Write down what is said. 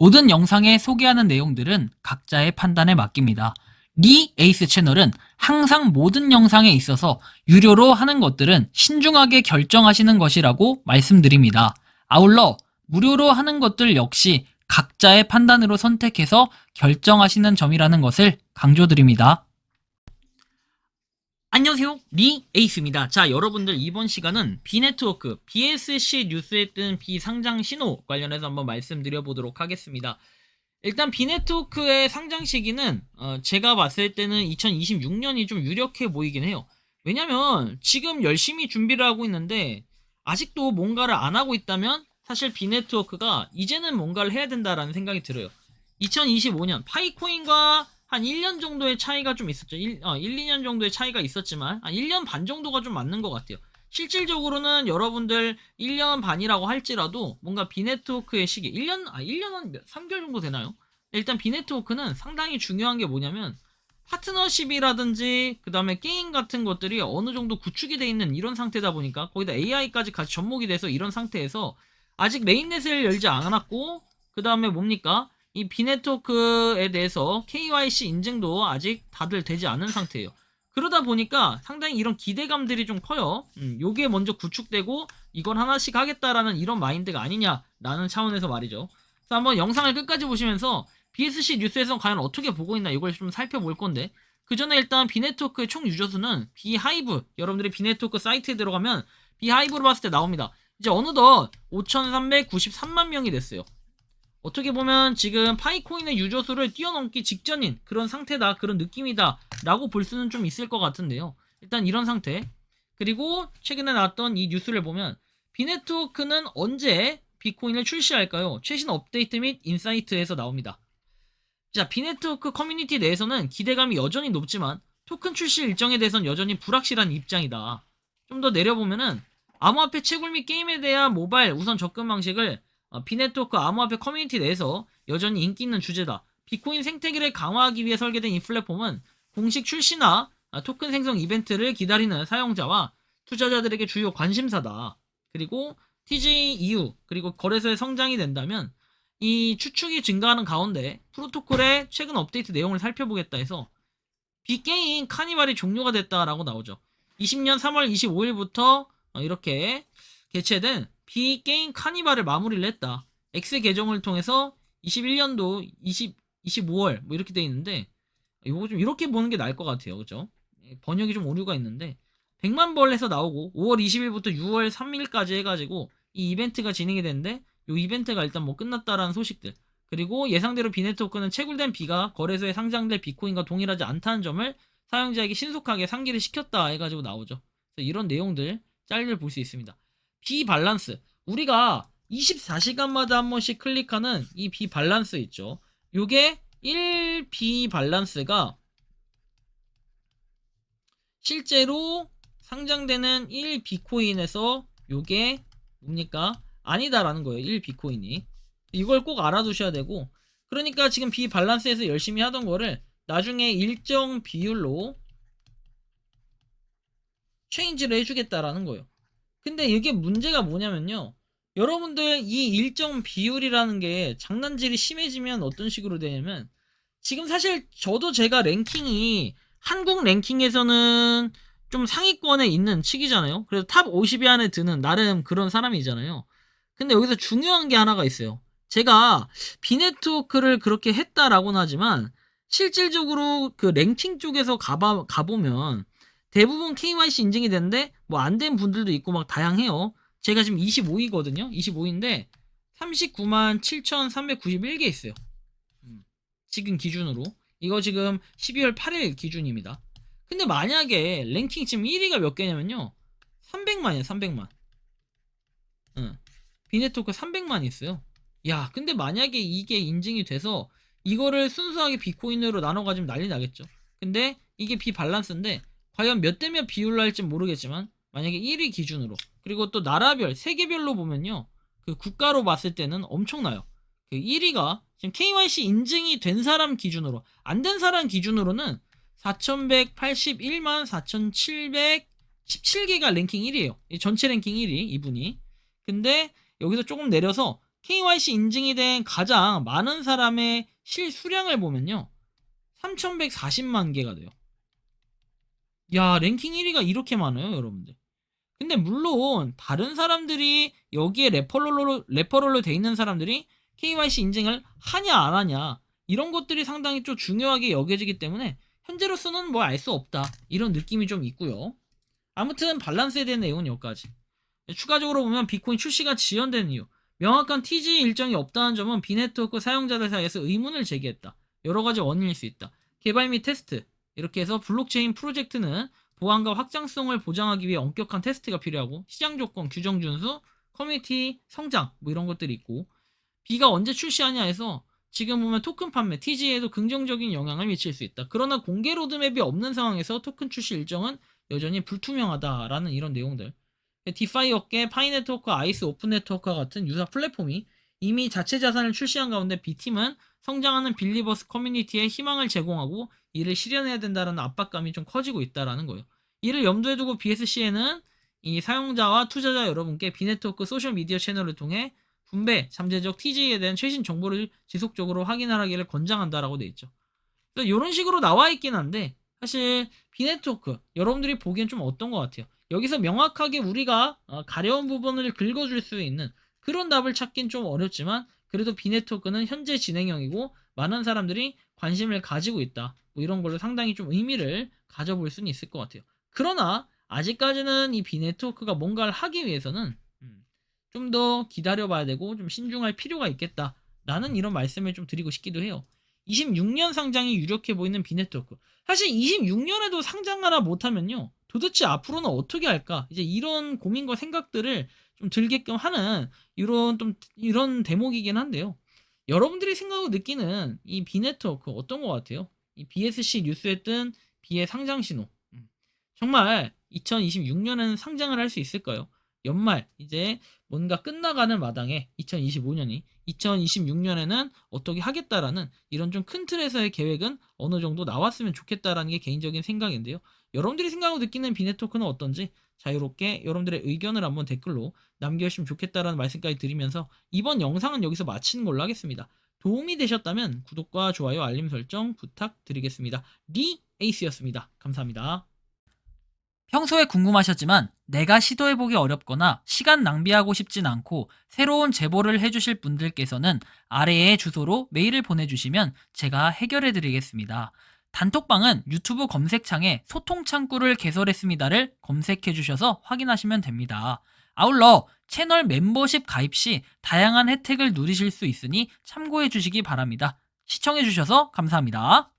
모든 영상에 소개하는 내용들은 각자의 판단에 맡깁니다. 리 에이스 채널은 항상 모든 영상에 있어서 유료로 하는 것들은 신중하게 결정하시는 것이라고 말씀드립니다. 아울러 무료로 하는 것들 역시 각자의 판단으로 선택해서 결정하시는 점이라는 것을 강조드립니다. 안녕하세요, 리 에이스입니다. 자, 여러분들 이번 시간은 B네트워크, BSC 뉴스에 뜬 비상장 신호 관련해서 한번 말씀드려보도록 하겠습니다. 일단 B네트워크의 상장 시기는 제가 봤을 때는 2026년이 좀 유력해 보이긴 해요. 왜냐면 지금 열심히 준비를 하고 있는데 아직도 뭔가를 안 하고 있다면 사실 B네트워크가 이제는 뭔가를 해야 된다라는 생각이 들어요. 2025년 파이코인과 한 1년 정도의 차이가 좀 있었죠. 2년 정도의 차이가 있었지만 한 1년 반 정도가 좀 맞는 것 같아요. 실질적으로는 여러분들 1년 반이라고 할지라도 뭔가 B네트워크의 시기 1년 한 3개월 정도 되나요? 일단 B네트워크는 상당히 중요한 게 뭐냐면 파트너십이라든지 그 다음에 게임 같은 것들이 어느 정도 구축이 돼 있는 이런 상태다 보니까 거기다 AI까지 같이 접목이 돼서 이런 상태에서 아직 메인넷을 열지 않았고 그 다음에 뭡니까? 이 B네트워크에 대해서 KYC 인증도 아직 다들 되지 않은 상태예요. 그러다 보니까 상당히 이런 기대감들이 좀 커요. 요게 먼저 구축되고 이걸 하나씩 하겠다라는 이런 마인드가 아니냐라는 차원에서 말이죠. 그래서 한번 영상을 끝까지 보시면서 BSC 뉴스에서 과연 어떻게 보고 있나 이걸 좀 살펴볼 건데 그 전에 일단 B네트워크의 총 유저수는 비하이브, 여러분들이 B네트워크 사이트에 들어가면 비하이브로 봤을 때 나옵니다. 이제 어느덧 5,393만 명이 됐어요. 어떻게 보면 지금 파이코인의 유저수를 뛰어넘기 직전인 그런 상태다, 그런 느낌이다 라고 볼 수는 좀 있을 것 같은데요. 일단 이런 상태. 그리고 최근에 나왔던 이 뉴스를 보면 B네트워크는 언제 비코인을 출시할까요? 최신 업데이트 및 인사이트에서 나옵니다. 자, B네트워크 커뮤니티 내에서는 기대감이 여전히 높지만 토큰 출시 일정에 대해서는 여전히 불확실한 입장이다. 좀 더 내려보면은 암호화폐 채굴 및 게임에 대한 모바일 우선 접근 방식을 B네트워크 암호화폐 커뮤니티 내에서 여전히 인기 있는 주제다. 비코인 생태계를 강화하기 위해 설계된 이 플랫폼은 공식 출시나 토큰 생성 이벤트를 기다리는 사용자와 투자자들에게 주요 관심사다. 그리고 TJ 이후 그리고 거래소의 성장이 된다면 이 추측이 증가하는 가운데 프로토콜의 최근 업데이트 내용을 살펴보겠다 해서 빅게임 카니발이 종료가 됐다라고 나오죠. 20년 3월 25일부터 이렇게 개최된 빅게임 카니발을 마무리를 했다. X 계정을 통해서 21년도 25월 뭐 이렇게 돼 있는데 이거 좀 이렇게 보는 게 나을 것 같아요. 그죠? 번역이 좀 오류가 있는데 100만 벌에서 나오고 5월 20일부터 6월 3일까지 해가지고 이 이벤트가 진행이 됐는데 이 이벤트가 일단 뭐 끝났다라는 소식들, 그리고 예상대로 B네트워크는 채굴된 B가 거래소에 상장될 비코인과 동일하지 않다는 점을 사용자에게 신속하게 상기를 시켰다 해가지고 나오죠. 그래서 이런 내용들 짤을 볼 수 있습니다. 비발란스, 우리가 24시간마다 한 번씩 클릭하는 이 비발란스 있죠. 요게 1 비발란스가 실제로 상장되는 1 비코인에서 요게 뭡니까? 아니다라는 거예요. 1 비코인이. 이걸 꼭 알아두셔야 되고, 그러니까 지금 비발란스에서 열심히 하던 거를 나중에 일정 비율로 체인지를 해주겠다라는 거예요. 근데 이게 문제가 뭐냐면요, 여러분들 이 일정 비율이라는 게 장난질이 심해지면 어떤 식으로 되냐면, 지금 사실 저도 제가 랭킹이 한국 랭킹에서는 좀 상위권에 있는 측이잖아요. 그래서 탑 50위 안에 드는 나름 그런 사람이잖아요. 근데 여기서 중요한 게 하나가 있어요. 제가 B네트워크를 그렇게 했다라고는 하지만 실질적으로 그 랭킹 쪽에서 가보면 대부분 KYC 인증이 되는데 뭐 안 된 분들도 있고 막 다양해요. 제가 지금 25위거든요. 25위인데 39만 7,391개 있어요. 지금 기준으로. 이거 지금 12월 8일 기준입니다. 근데 만약에 랭킹 지금 1위가 몇 개냐면요, 300만이에요. 300만. B네트워크 300만 있어요. 야, 근데 만약에 이게 인증이 돼서 이거를 순수하게 비코인으로 나눠 가지면 난리 나겠죠. 근데 이게 비발란스인데 과연 몇 대 몇 비율로 할지 모르겠지만 만약에 1위 기준으로, 그리고 또 나라별, 세계별로 보면요, 그 국가로 봤을 때는 엄청나요. 그 1위가 지금 KYC 인증이 된 사람 기준으로, 안 된 사람 기준으로는 4,181만 4,717개가 랭킹 1위에요. 전체 랭킹 1위 이분이. 근데 여기서 조금 내려서 KYC 인증이 된 가장 많은 사람의 실수량을 보면요. 3140만 개가 돼요. 야, 랭킹 1위가 이렇게 많아요, 여러분들. 근데 물론 다른 사람들이 여기에 레퍼럴로 돼 있는 사람들이 KYC 인증을 하냐 안 하냐 이런 것들이 상당히 좀 중요하게 여겨지기 때문에 현재로서는 뭐 알 수 없다 이런 느낌이 좀 있고요. 아무튼 밸런스에 대한 내용은 여기까지. 추가적으로 보면 비트코인 출시가 지연된 이유, 명확한 TG 일정이 없다는 점은 비네트워크 사용자들 사이에서 의문을 제기했다. 여러 가지 원인일 수 있다. 개발 및 테스트, 이렇게 해서 블록체인 프로젝트는 보안과 확장성을 보장하기 위해 엄격한 테스트가 필요하고, 시장 조건, 규정 준수, 커뮤니티 성장 뭐 이런 것들이 있고, B가 언제 출시하냐 해서 지금 보면 토큰 판매, TG에도 긍정적인 영향을 미칠 수 있다. 그러나 공개 로드맵이 없는 상황에서 토큰 출시 일정은 여전히 불투명하다라는 이런 내용들. 디파이 업계, 파이 네트워크와 아이스 오픈 네트워크와 같은 유사 플랫폼이 이미 자체 자산을 출시한 가운데 B팀은 성장하는 빌리버스 커뮤니티에 희망을 제공하고 이를 실현해야 된다는 압박감이 좀 커지고 있다라는 거예요. 이를 염두에 두고 BSC에는 이 사용자와 투자자 여러분께 비네트워크 소셜미디어 채널을 통해 분배, 잠재적 TG에 대한 최신 정보를 지속적으로 확인하기를 권장한다라고 되어 있죠. 이런 식으로 나와 있긴 한데 사실 비네트워크 여러분들이 보기엔 좀 어떤 것 같아요? 여기서 명확하게 우리가 가려운 부분을 긁어줄 수 있는 그런 답을 찾긴 좀 어렵지만 그래도 비네트워크는 현재 진행형이고 많은 사람들이 관심을 가지고 있다. 뭐 이런 걸로 상당히 좀 의미를 가져볼 수는 있을 것 같아요. 그러나 아직까지는 이 비네트워크가 뭔가를 하기 위해서는 좀 더 기다려봐야 되고 좀 신중할 필요가 있겠다라는 이런 말씀을 좀 드리고 싶기도 해요. 26년 상장이 유력해 보이는 비네트워크. 사실 26년에도 상장 하나 못하면요. 도대체 앞으로는 어떻게 할까? 이제 이런 고민과 생각들을 좀 들게끔 하는 이런 대목이긴 한데요. 여러분들이 생각하고 느끼는 이 비네트워크 어떤 것 같아요? 이 BSC 뉴스에 뜬 B의 상장 신호. 정말 2026년에는 상장을 할 수 있을까요? 연말 이제 뭔가 끝나가는 마당에 2025년이 2026년에는 어떻게 하겠다라는 이런 좀 큰 틀에서의 계획은 어느 정도 나왔으면 좋겠다라는 게 개인적인 생각인데요. 여러분들이 생각하고 느끼는 비네트워크는 어떤지 자유롭게 여러분들의 의견을 한번 댓글로 남겨주시면 좋겠다라는 말씀까지 드리면서 이번 영상은 여기서 마치는 걸로 하겠습니다. 도움이 되셨다면 구독과 좋아요, 알림 설정 부탁드리겠습니다. 리 에이스였습니다. 감사합니다. 평소에 궁금하셨지만 내가 시도해보기 어렵거나 시간 낭비하고 싶진 않고 새로운 제보를 해주실 분들께서는 아래의 주소로 메일을 보내주시면 제가 해결해드리겠습니다. 단톡방은 유튜브 검색창에 소통창구를 개설했습니다를 검색해주셔서 확인하시면 됩니다. 아울러 채널 멤버십 가입 시 다양한 혜택을 누리실 수 있으니 참고해주시기 바랍니다. 시청해주셔서 감사합니다.